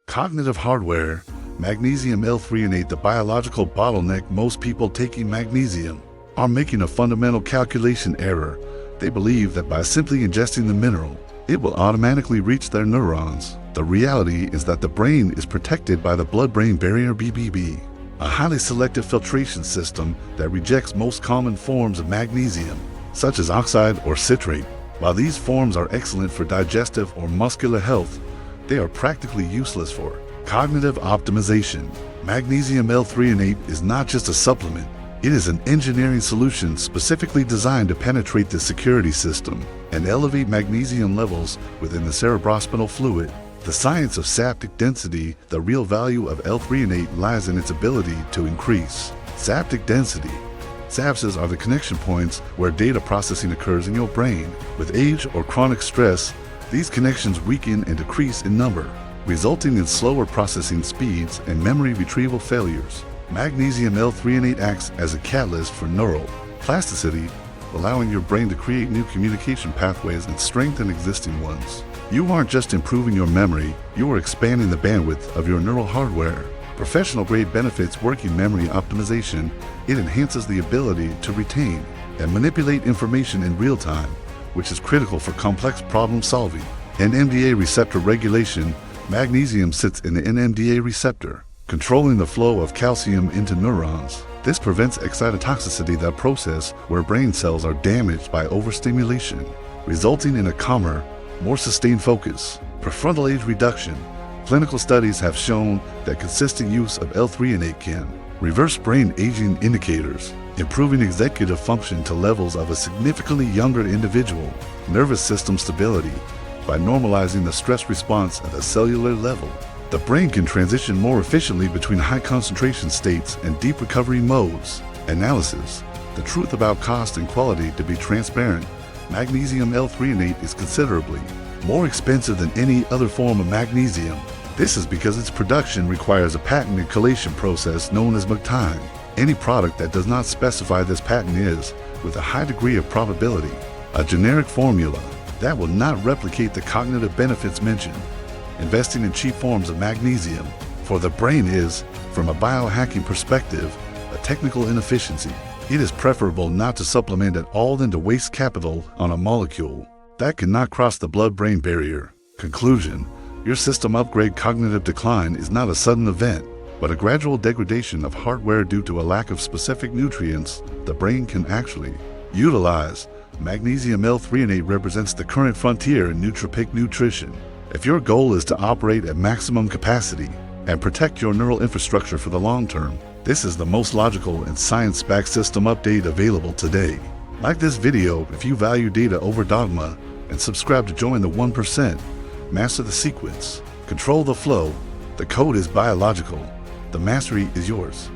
Cognitive hardware, magnesium L-Threonate, the biological bottleneck. Most people taking magnesium are making a fundamental calculation error. They believe that by simply ingesting the mineral, it will automatically reach their neurons. The reality is that the brain is protected by the blood-brain barrier BBB, a highly selective filtration system that rejects most common forms of magnesium, such as oxide or citrate. While these forms are excellent for digestive or muscular health, they are practically useless for cognitive optimization. Magnesium L-Threonate is not just a supplement, it is an engineering solution specifically designed to penetrate the security system and elevate magnesium levels within the cerebrospinal fluid. The science of synaptic density. The real value of L-Threonate lies in its ability to increase synaptic density. Synapses are the connection points where data processing occurs in your brain. With age or chronic stress, these connections weaken and decrease in number, resulting in slower processing speeds and memory retrieval failures. Magnesium L-Threonate acts as a catalyst for neural plasticity, allowing your brain to create new communication pathways and strengthen existing ones. You aren't just improving your memory, you are expanding the bandwidth of your neural hardware. Professional-grade benefits: working memory optimization. It enhances the ability to retain and manipulate information in real time, which is critical for complex problem solving. NMDA receptor regulation. Magnesium sits in the NMDA receptor, controlling the flow of calcium into neurons. This prevents excitotoxicity, the process where brain cells are damaged by overstimulation, resulting in a calmer, more sustained focus. Prefrontal age reduction. Clinical studies have shown that consistent use of L-Threonate can reverse brain aging indicators, improving executive function to levels of a significantly younger individual. Nervous system stability. By normalizing the stress response at a cellular level, the brain can transition more efficiently between high concentration states and deep recovery modes. Analysis. The truth about cost and quality. To be transparent, magnesium L-Threonate is considerably more expensive than any other form of magnesium. This is because its production requires a patented chelation process known as Magtein. Any product that does not specify this patent is, with a high degree of probability, a generic formula that will not replicate the cognitive benefits mentioned. Investing in cheap forms of magnesium for the brain is, from a biohacking perspective, a technical inefficiency. It is preferable not to supplement at all than to waste capital on a molecule that cannot cross the blood-brain barrier. Conclusion: your system upgrade. Cognitive decline is not a sudden event, but a gradual degradation of hardware due to a lack of specific nutrients the brain can actually utilize. Magnesium L-Threonate represents the current frontier in nootropic nutrition. If your goal is to operate at maximum capacity and protect your neural infrastructure for the long term, this is the most logical and science-backed system update available today. Like this video if you value data over dogma, and subscribe to join the 1%. Master the sequence. Control the flow. The code is biological. The mastery is yours.